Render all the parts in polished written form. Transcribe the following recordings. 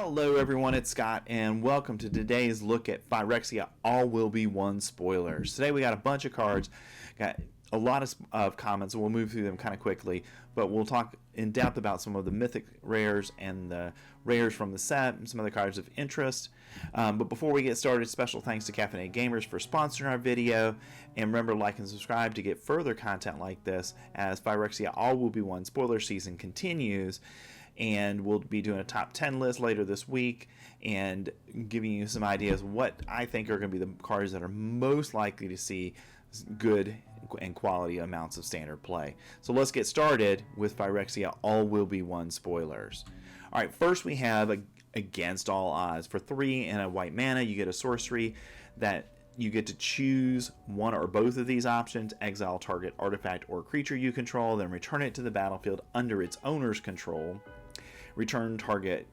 Hello everyone, it's Scott, and welcome to today's look at Phyrexia All Will Be One spoilers. Today we got a bunch of cards, got a lot of comments, and we'll move through them kind of quickly, but we'll talk in depth about some of the mythic rares and the rares from the set and some other cards of interest. But before we get started, special thanks to Caffeinated Gamers for sponsoring our video, and remember to like and subscribe to get further content like this as Phyrexia All Will Be One spoiler season continues. And we'll be doing a top 10 list later this week and giving you some ideas what I think are going to be the cards that are most likely to see good and quality amounts of standard play. So let's get started with Phyrexia All Will Be One spoilers. Alright, first we have Against All Odds. For 3 and a white mana, you get a sorcery that you get to choose one or both of these options, exile target artifact or creature you control, then return it to the battlefield under its owner's control. Return target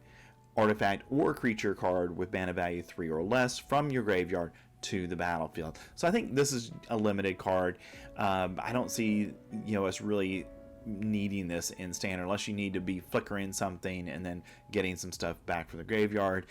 artifact or creature card with mana value 3 or less from your graveyard to the battlefield. So I think this is a limited card. I don't see us really needing this in standard unless you need to be flickering something and then getting some stuff back from the graveyard.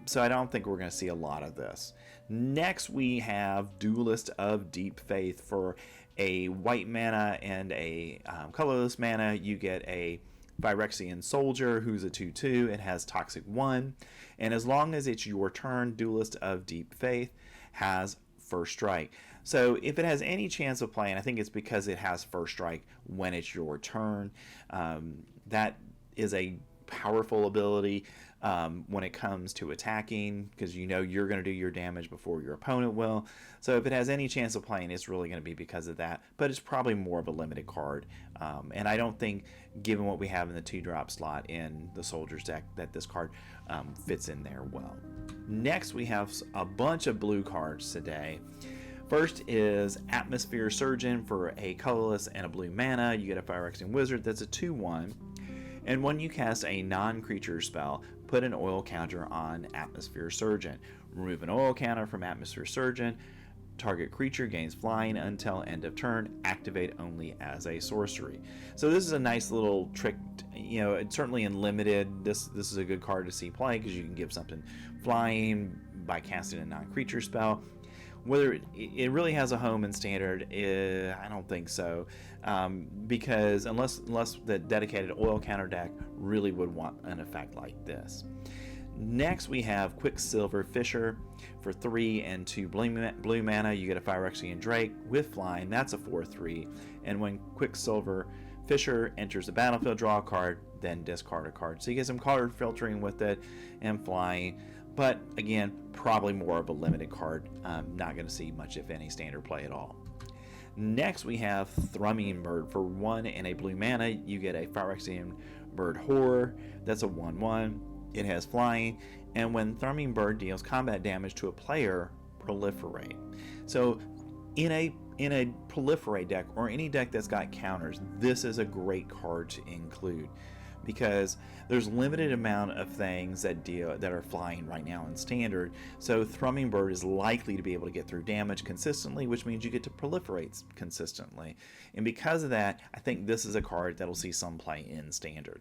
So I don't think we're going to see a lot of this. Next we have Duelist of Deep Faith. For a white mana and a colorless mana, you get a Phyrexian Soldier who's a 2/2. It has Toxic 1, and as long as it's your turn, Duelist of Deep Faith has First Strike. So if it has any chance of playing, I think it's because it has First Strike when it's your turn. That is a powerful ability when it comes to attacking, because you're going to do your damage before your opponent will. So if it has any chance of playing, it's really going to be because of that, but it's probably more of a limited card. And I don't think, given what we have in the 2-drop slot in the Soldiers deck, that this card fits in there well. Next we have a bunch of blue cards today. First is Atmosphere Surgeon. For a colorless and a blue mana, you get a Phyrexian Wizard that's a 2/1. And when you cast a non-creature spell, put an oil counter on Atmosphere Surgeon. Remove an oil counter from Atmosphere Surgeon. Target creature gains flying until end of turn. Activate only as a sorcery. So this is a nice little trick. It's certainly in limited. This is a good card to see play because you can give something flying by casting a non-creature spell. Whether it really has a home in standard, I don't think so, because unless the dedicated oil counter deck really would want an effect like this. Next we have Quicksilver Fisher. For 3 and 2 blue mana, you get a Phyrexian Drake with flying. That's a 4/3, and when Quicksilver Fisher enters the battlefield, draw a card, then discard a card. So you get some card filtering with it and flying. But again, probably more of a limited card. Not going to see much, if any, standard play at all. Next we have Thrumming Bird. For 1 and a blue mana, you get a Phyrexian Bird Horror. That's a 1/1. It has flying, and when Thrumming Bird deals combat damage to a player, proliferate. So in a proliferate deck, or any deck that's got counters, this is a great card to include, because there's limited amount of things that are flying right now in standard. So Thrumming Bird is likely to be able to get through damage consistently, which means you get to proliferate consistently. And because of that, I think this is a card that'll see some play in standard.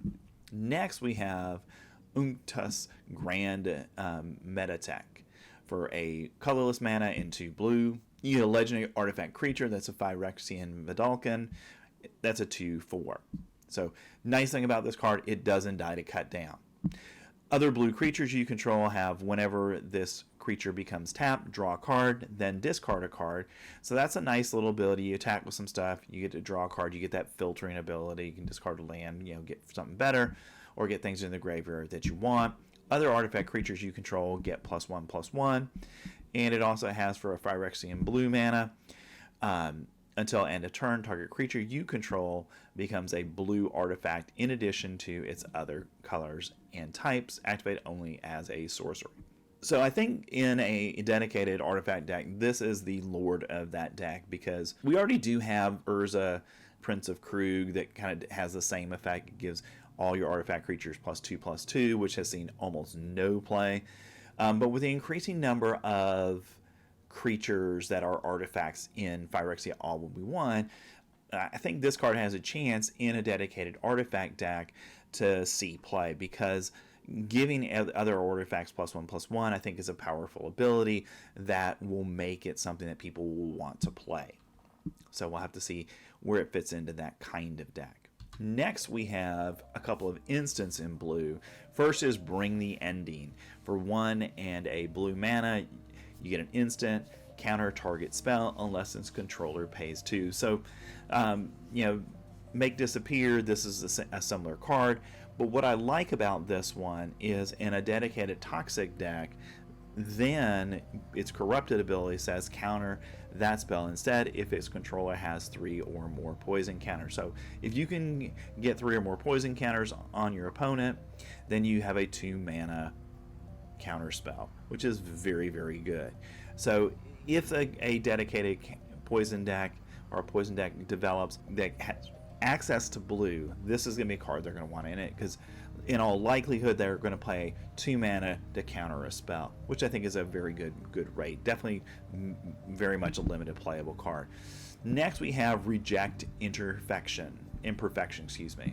Next we have Unctus Grand Metatech. For a colorless mana into blue, you get a legendary artifact creature that's a Phyrexian Vidalcan. That's a 2/4. So nice thing about this card, it doesn't die to cut down. Other blue creatures you control have, whenever this creature becomes tapped, draw a card, then discard a card. So that's a nice little ability. You attack with some stuff, you get to draw a card, you get that filtering ability, you can discard a land, get something better, or get things in the graveyard that you want. Other artifact creatures you control get +1/+1, and it also has, for a Phyrexian blue mana, until end of turn, target creature you control becomes a blue artifact in addition to its other colors and types, activate only as a sorcery. So I think in a dedicated artifact deck, this is the lord of that deck, because we already do have Urza, Prince of Krug, that kind of has the same effect. It gives all your artifact creatures +2/+2, which has seen almost no play. But with the increasing number of creatures that are artifacts in Phyrexia All Will Be One, I think this card has a chance in a dedicated artifact deck to see play, because giving other artifacts +1/+1, I think, is a powerful ability that will make it something that people will want to play. So we'll have to see where it fits into that kind of deck. Next, we have a couple of instants in blue. First is Bring the Ending. For 1 and a blue mana, you get an instant, counter target spell unless its controller pays 2. So, make disappear. This is a similar card. But what I like about this one is in a dedicated toxic deck, then its corrupted ability says counter that spell instead if its controller has 3 or more poison counters. So if you can get 3 or more poison counters on your opponent, then you have a 2 mana counter spell, which is very, very good. So if a dedicated poison deck or a poison deck develops that has access to blue, this is going to be a card they're going to want in it, because in all likelihood they're going to play 2 mana to counter a spell, which I think is a very good rate. Definitely very much a limited playable card. Next we have Reject Imperfection.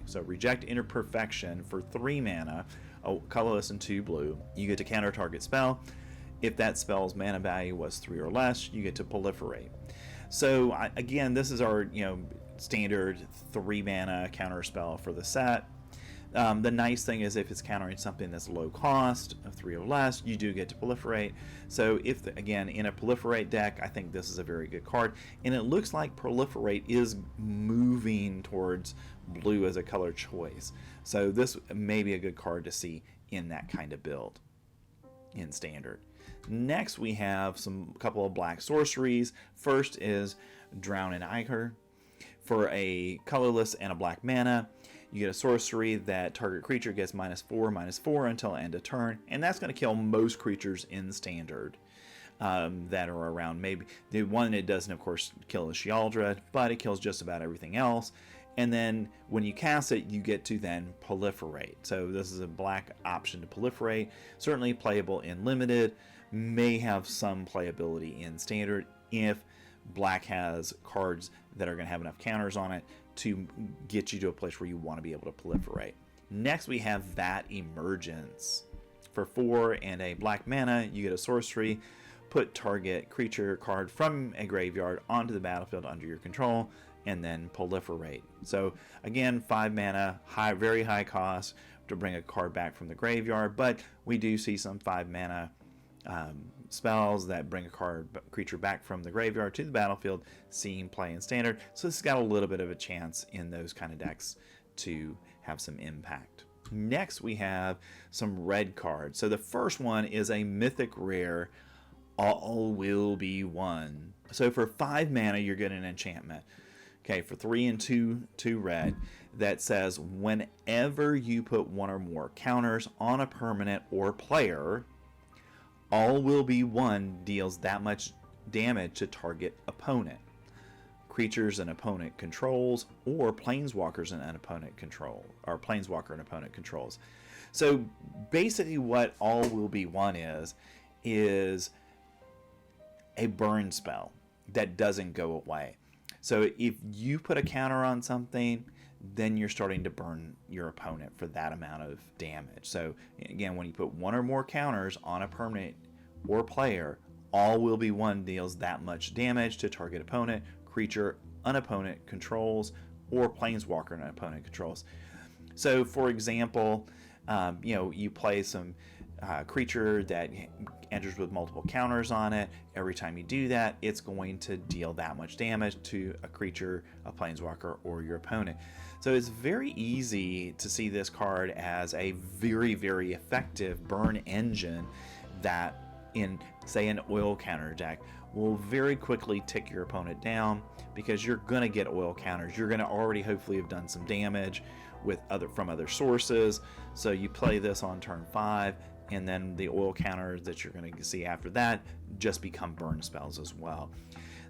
So Reject Imperfection for 3 mana, colorless and 2 blue. You get to counter target spell. If that spell's mana value was 3 or less, you get to proliferate. So again, this is our standard 3 mana counter spell for the set. The nice thing is if it's countering something that's low cost of 3 or less, you do get to proliferate. So if again in a proliferate deck, I think this is a very good card, and it looks like proliferate is moving towards blue as a color choice. So this may be a good card to see in that kind of build in standard. Next we have a couple of black sorceries. First is Drown in Ichor. For a colorless and a black mana, you get a sorcery that target creature gets -4/-4 until end of turn, and that's going to kill most creatures in standard that are around. Maybe the one it doesn't, of course, kill is Sheoldred, but it kills just about everything else. And then when you cast it, you get to then proliferate. So this is a black option to proliferate. Certainly playable in limited, may have some playability in standard if black has cards that are going to have enough counters on it to get you to a place where you want to be able to proliferate. Next we have Vat Emergence. For 4 and a black mana, you get a sorcery. Put target creature card from a graveyard onto the battlefield under your control, and then proliferate. So again, 5 mana, very high cost to bring a card back from the graveyard, but we do see some 5 mana spells that bring a creature back from the graveyard to the battlefield, seeing play in standard. So this has got a little bit of a chance in those kind of decks to have some impact. Next we have some red cards. So the first one is a mythic rare, All Will Be One. So for 5 mana you're getting an enchantment. Okay, for 3 and 2 red, that says whenever you put 1 or more counters on a permanent or player, All Will Be One deals that much damage to target opponent. Creatures an opponent controls, or planeswalkers an opponent control, or planeswalker an opponent controls. So basically what All Will Be One is a burn spell that doesn't go away. So if you put a counter on something, then you're starting to burn your opponent for that amount of damage. So again, when you put 1 or more counters on a permanent or player, All Will Be One deals that much damage to target opponent, creature an opponent controls, or planeswalker an opponent controls. So for example, you play some creature that enters with multiple counters on it. Every time you do that, it's going to deal that much damage to a creature, a planeswalker, or your opponent. So it's very easy to see this card as a very, very effective burn engine that in, say, an oil counter deck will very quickly tick your opponent down, because you're going to get oil counters. You're going to already hopefully have done some damage from other sources. So you play this on turn 5, and then the oil counters that you're going to see after that just become burn spells as well.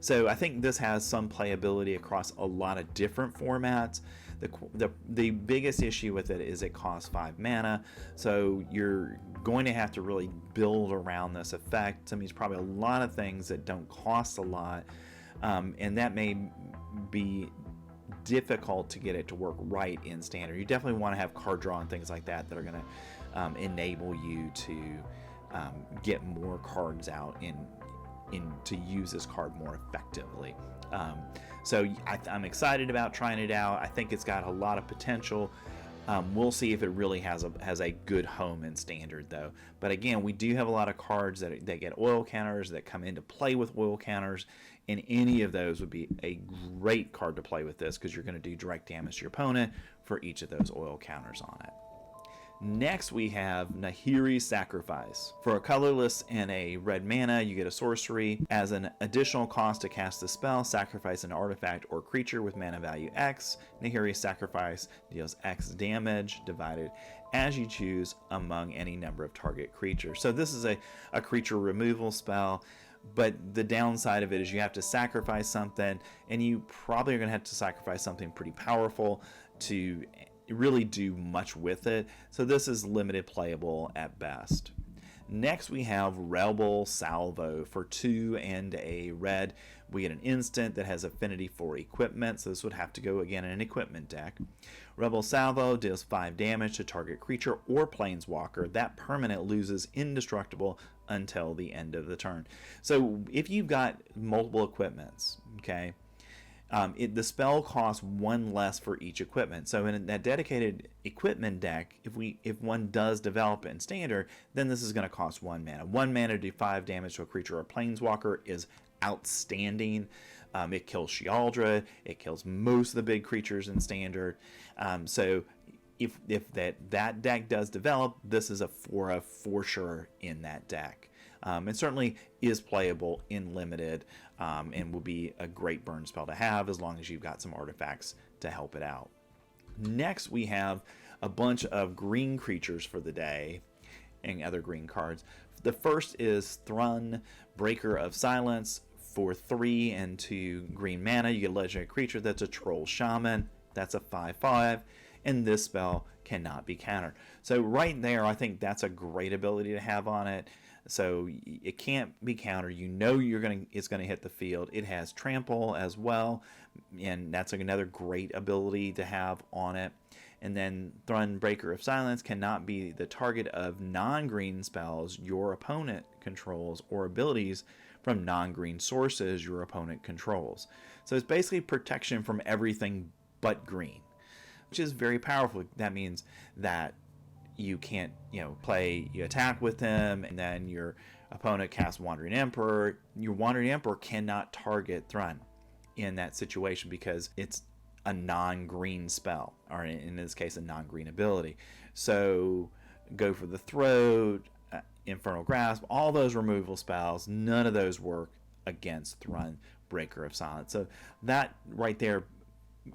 So I think this has some playability across a lot of different formats. The biggest issue with it is it costs 5 mana, so you're going to have to really build around this effect. I mean, it's probably a lot of things that don't cost a lot, and that may be difficult to get it to work right in standard. You definitely want to have card draw and things like that that are going enable you to get more cards out in to use this card more effectively. So I'm excited about trying it out. I think it's got a lot of potential. We'll see if it really has a good home in Standard, though. But again, we do have a lot of cards that get oil counters, that come into play with oil counters, and any of those would be a great card to play with this, because you're going to do direct damage to your opponent for each of those oil counters on it. Next, we have Nahiri's Sacrifice. For a colorless and a red mana, you get a sorcery. As an additional cost to cast the spell, sacrifice an artifact or creature with mana value X. Nahiri's Sacrifice deals X damage, divided as you choose among any number of target creatures. So this is a creature removal spell, but the downside of it is you have to sacrifice something, and you probably are going to have to sacrifice something pretty powerful to really do much with it. So this is limited playable at best. Next, we have Rebel Salvo. For 2 and a red, we get an instant that has affinity for equipment, so this would have to go again in an equipment deck. Rebel Salvo deals 5 damage to target creature or planeswalker. That permanent loses indestructible until the end of the turn. So if you've got multiple equipments, okay, the spell costs 1 less for each equipment. So in that dedicated equipment deck, if one does develop in Standard, then this is going to cost 1 mana. 1 mana to do 5 damage to a creature or planeswalker is outstanding. It kills Shealdra. It kills most of the big creatures in Standard. So if that deck does develop, this is a for sure in that deck. It certainly is playable in Limited, and will be a great burn spell to have as long as you've got some artifacts to help it out. Next, we have a bunch of green creatures for the day and other green cards. The first is Thrun, Breaker of Silence. For 3 and 2 green mana, you get a legendary creature that's a Troll Shaman. That's a 5/5, and this spell cannot be countered. So right there, I think that's a great ability to have on it. So it can't be countered. You know it's going to hit the field. It has trample as well, and that's another great ability to have on it. And then Thrun, Breaker of Silence, cannot be the target of non-green spells your opponent controls or abilities from non-green sources your opponent controls. So it's basically protection from everything but green, which is very powerful. That means that you can't, you attack with him, and then your opponent casts Wandering Emperor. Your Wandering Emperor cannot target Thrun in that situation because it's a non-green spell, or in this case, a non-green ability. So go for the Throat, Infernal Grasp, all those removal spells, none of those work against Thrun, Breaker of Silence. So that right there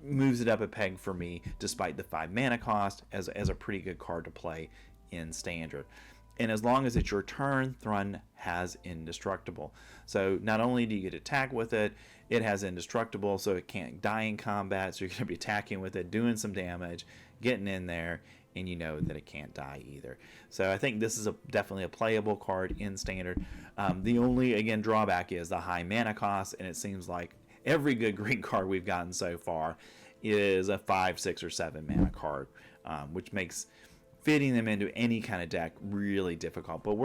moves it up a peg for me, despite the 5 mana cost, as a pretty good card to play in Standard. And as long as it's your turn, Thrun has Indestructible. So not only do you get attack with it, it has Indestructible, so it can't die in combat. So you're going to be attacking with it, doing some damage, getting in there, and you know that it can't die either. So I think this is definitely a playable card in Standard. The only, again, drawback is the high mana cost, and it seems like every good green card we've gotten so far is a 5, 6, or 7 mana card, which makes fitting them into any kind of deck really difficult. But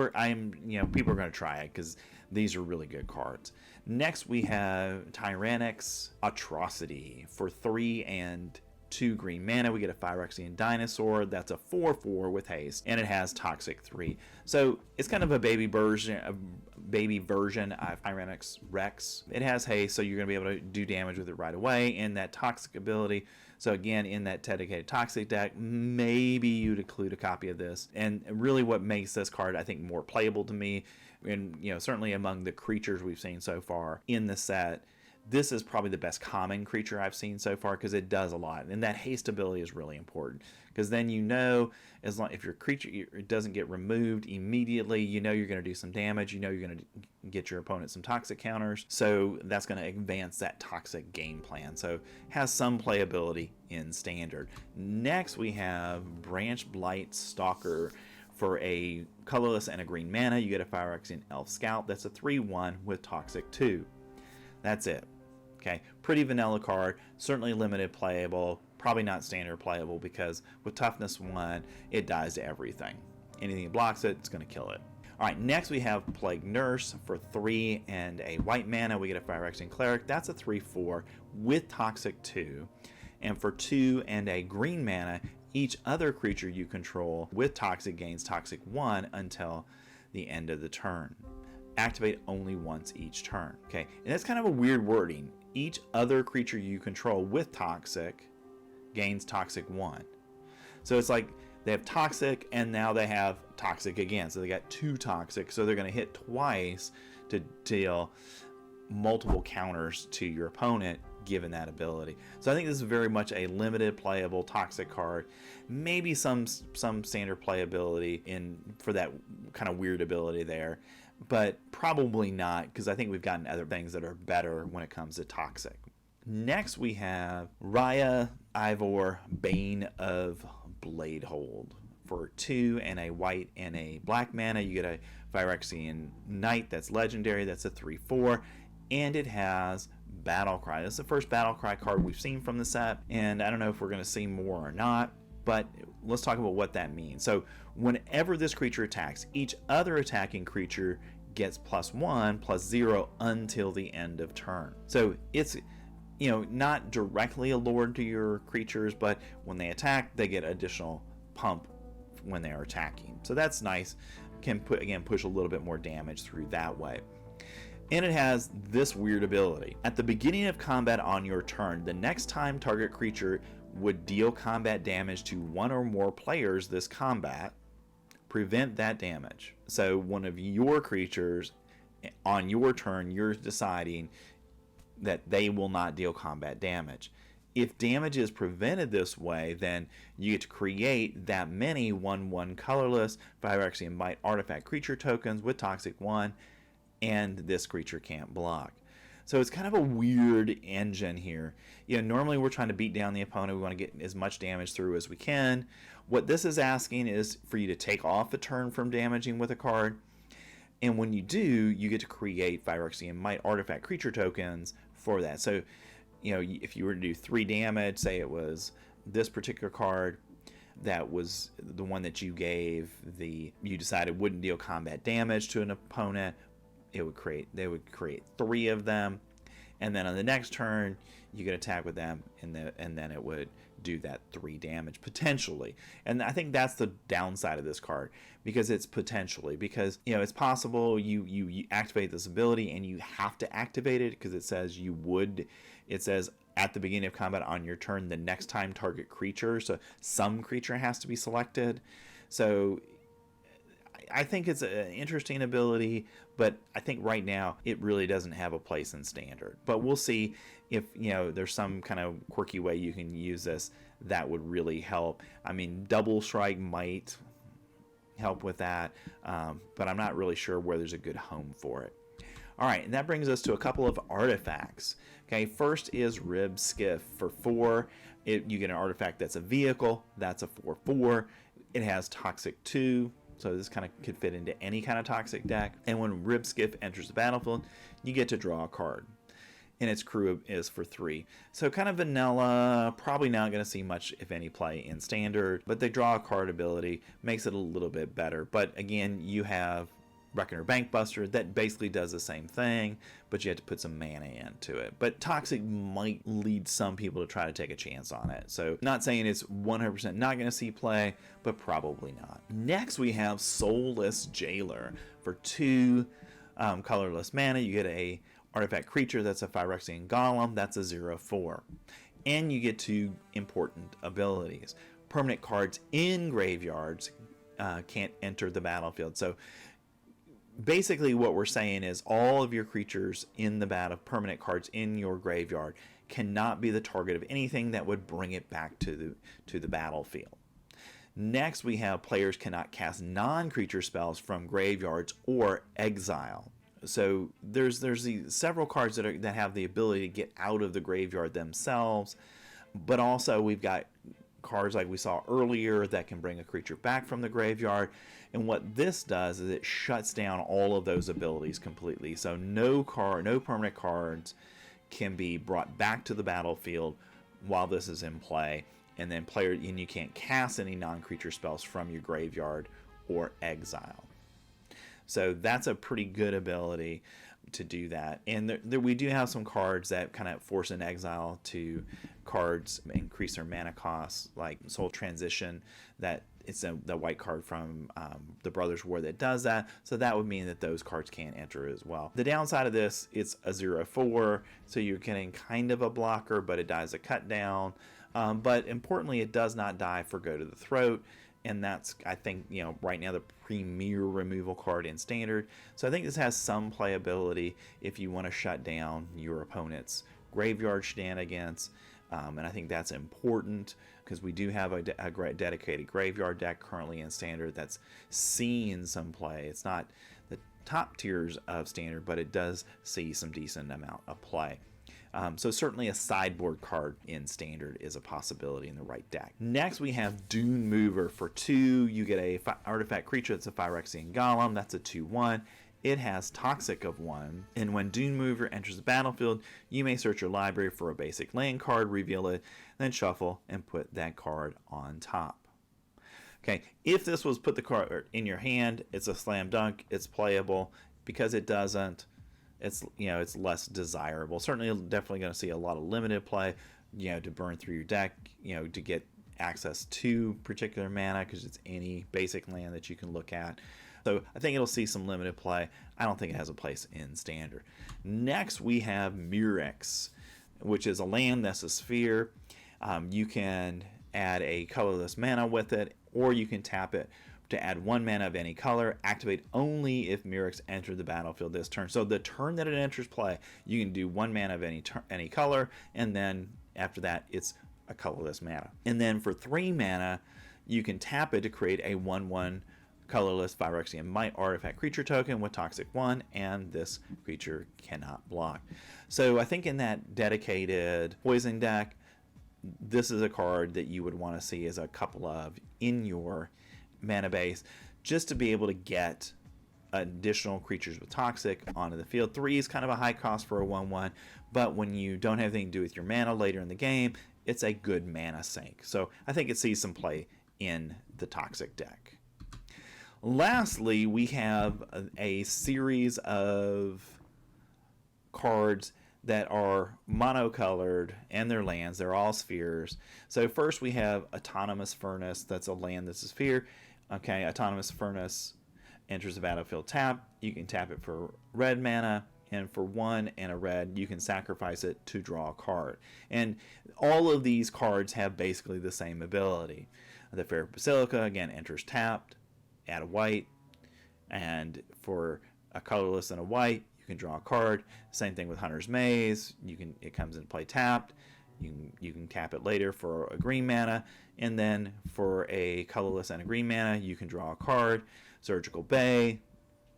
people are going to try it because these are really good cards. Next, we have Tyrannix Atrocity. For 3 and 2 green mana, we get a Phyrexian Dinosaur. That's a 4/4 with haste, and it has Toxic 3. So it's kind of a baby version of Tyrannix Rex. It has haste, so you're going to be able to do damage with it right away, and that Toxic ability. So again, in that dedicated Toxic deck, maybe you'd include a copy of this. And really what makes this card, I think, more playable to me, and certainly among the creatures we've seen so far in the set, this is probably the best common creature I've seen so far, because it does a lot. And that haste ability is really important, because then as long if your creature it doesn't get removed immediately, you're going to do some damage. You're going to get your opponent some toxic counters. So that's going to advance that toxic game plan. So has some playability in Standard. Next, we have Branch Blight Stalker. For a colorless and a green mana, you get a Phyrexian Elf Scout. That's a 3/1 with Toxic 2. That's it. Okay, pretty vanilla card, certainly limited playable, probably not Standard playable, because with Toughness 1, it dies to everything. Anything that blocks it, it's going to kill it. All right, next we have Plague Nurse for 3 and a white mana. We get a Phyrexian Cleric. That's a 3/4 with Toxic 2. And for 2 and a green mana, each other creature you control with Toxic gains Toxic 1 until the end of the turn. Activate only once each turn. Okay, and that's kind of a weird wording. Each other creature you control with Toxic gains Toxic 1. So it's like they have Toxic and now they have Toxic again. So they got 2 Toxic, so they're going to hit twice to deal multiple counters to your opponent given that ability. So I think this is very much a limited playable Toxic card. Maybe some standard playability for that kind of weird ability there, but probably not, because I think we've gotten other things that are better when it comes to Toxic. Next we have Raya Ivor, Bane of Bladehold. For 2 and a white and a black mana, you get a Phyrexian Knight that's legendary. That's a 3/4, and it has Battlecry. This is the first Battlecry card we've seen from the set, and I don't know if we're going to see more or not, but let's talk about what that means. So whenever this creature attacks, each other attacking creature gets +1/+0 until the end of turn. So it's, you know, not directly a lord to your creatures, but when they attack, they get additional pump when they are attacking. So that's nice. Can push a little bit more damage through that way. And it has this weird ability. At the beginning of combat on your turn, the next time target creature would deal combat damage to one or more players this combat, prevent that damage. So one of your creatures on your turn, you're deciding that they will not deal combat damage. If damage is prevented this way, then you get to create that many 1/1 colorless Phyrexian Might artifact creature tokens with Toxic 1, and this creature can't block. So it's kind of a weird engine here. You know, normally we're trying to beat down the opponent. We want to get as much damage through as we can. What this is asking is for you to take off a turn from damaging with a card. And when you do, you get to create Phyrexian Might artifact creature tokens for that. So, you know, if you were to do 3 damage, say it was this particular card that was the one that you you decided wouldn't deal combat damage to an opponent, they would create 3 of them, and then on the next turn you could attack with them, and then it would do that 3 damage potentially. And I think that's the downside of this card, because it's potentially, because, you know, it's possible you activate this ability and you have to activate it because it says at the beginning of combat on your turn, the next time target creature, so some creature has to be selected. So I think it's an interesting ability, but I think right now it really doesn't have a place in standard. But we'll see if, you know, there's some kind of quirky way you can use this that would really help. I mean, Double Strike might help with that, but I'm not really sure where there's a good home for it. All right, and that brings us to a couple of artifacts. Okay, first is Rib Skiff for 4. You get an artifact that's a vehicle. That's a 4/4. It has Toxic 2. So this kind of could fit into any kind of Toxic deck. And when Rib Skiff enters the battlefield, you get to draw a card. And its crew is for 3. So kind of vanilla, probably not going to see much, if any, play in Standard. But the draw a card ability makes it a little bit better. But again, you have Reckoner Bankbuster that basically does the same thing, but you have to put some mana into it. But Toxic might lead some people to try to take a chance on it. So not saying it's 100% not going to see play, but probably not. Next we have Soulless Jailer. For 2 colorless mana, you get a artifact creature that's a Phyrexian Golem. That's a 0/4. And you get 2 important abilities. Permanent cards in graveyards can't enter the battlefield. So basically what we're saying is all of your creatures in the battle, permanent cards in your graveyard, cannot be the target of anything that would bring it back to the battlefield. Next we have players cannot cast non-creature spells from graveyards or exile. So there's several cards that have the ability to get out of the graveyard themselves, but also we've got cards like we saw earlier that can bring a creature back from the graveyard. And what this does is it shuts down all of those abilities completely. So no permanent cards can be brought back to the battlefield while this is in play. And then you can't cast any non-creature spells from your graveyard or exile. So that's a pretty good ability to do that. And we do have some cards that kind of force an exile to cards, increase their mana costs, like Soul Transition, that it's the white card from the Brothers War that does that. So that would mean that those cards can't enter as well. The downside of this, it's a 0/4, so you're getting kind of a blocker, but it dies a cut down. But importantly, it does not die for Go to the Throat. And that's, I think, right now the premier removal card in Standard. So I think this has some playability if you want to shut down your opponent's graveyard shenanigans. And I think that's important because we do have a dedicated graveyard deck currently in Standard that's seeing some play. It's not the top tiers of Standard, but it does see some decent amount of play. So certainly a sideboard card in Standard is a possibility in the right deck. Next we have Dune Mover for 2. You get a artifact creature that's a Phyrexian Golem. That's a 2/1. It has Toxic of 1. And when Dune Mover enters the battlefield, you may search your library for a basic land card, reveal it, then shuffle and put that card on top. Okay, if this was put the card in your hand, it's a slam dunk. It's playable. Because it doesn't, it's less desirable. Certainly, definitely going to see a lot of limited play, to burn through your deck, to get access to particular mana because it's any basic land that you can look at. So I think it'll see some limited play. I don't think it has a place in Standard. Next, we have Phyrexia, which is a land that's a sphere. You can add a colorless mana with it, or you can tap it to add 1 mana of any color, activate only if Phyrexia entered the battlefield this turn. So the turn that it enters play, you can do 1 mana of any color, and then after that, it's a colorless mana. And then for 3 mana, you can tap it to create a 1/1 colorless Phyrexian Might artifact creature token with Toxic 1, and this creature cannot block. So I think in that dedicated poison deck, this is a card that you would want to see as a couple of in your mana base, just to be able to get additional creatures with Toxic onto the field. 3 is kind of a high cost for a 1/1, but when you don't have anything to do with your mana later in the game, it's a good mana sink. So I think it sees some play in the Toxic deck. Lastly, we have a series of cards that are monocolored, and they're lands. They're all spheres. So first we have Autonomous Furnace. That's a land that's a sphere. Okay, Autonomous Furnace enters the battlefield tap. You can tap it for red mana, and for 1 and a red, you can sacrifice it to draw a card. And all of these cards have basically the same ability. The Fair Basilica, again, enters tapped, add a white, and for a colorless and a white, you can draw a card. Same thing with Hunter's Maze. It comes into play tapped. You can tap it later for a green mana, and then for a colorless and a green mana, you can draw a card. Surgical Bay.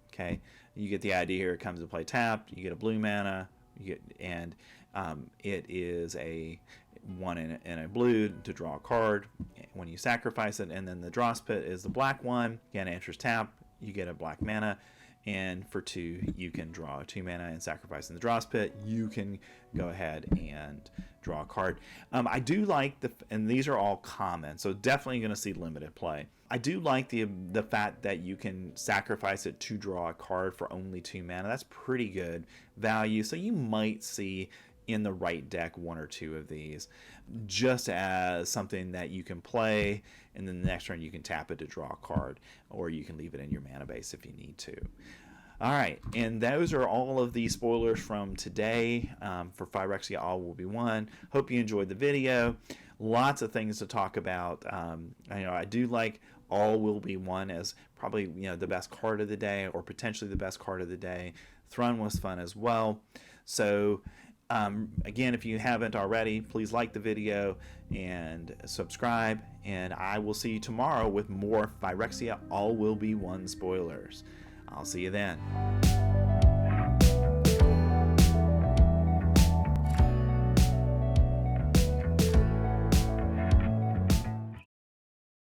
Okay, you get the idea here. It comes into play tapped. You get a blue mana. It is a 1 and a blue to draw a card when you sacrifice it, and then the Dross Pit is the black one. Again, it enters tap. You get a black mana. And for 2, you can draw 2 mana and sacrifice in the Dross Pit. You can go ahead and draw a card. I do like and these are all common, so definitely going to see limited play. I do like the fact that you can sacrifice it to draw a card for only 2 mana. That's pretty good value. So you might see in the right deck 1 or 2 of these, just as something that you can play, and then the next turn you can tap it to draw a card, or you can leave it in your mana base if you need to. All right, and those are all of the spoilers from today for Phyrexia All Will Be One. Hope you enjoyed the video. Lots of things to talk about. I do like All Will Be One as probably the best card of the day, or potentially the best card of the day. Thrun was fun as well. So again, if you haven't already, please like the video and subscribe, and I will see you tomorrow with more Phyrexia All Will Be One spoilers. I'll see you then.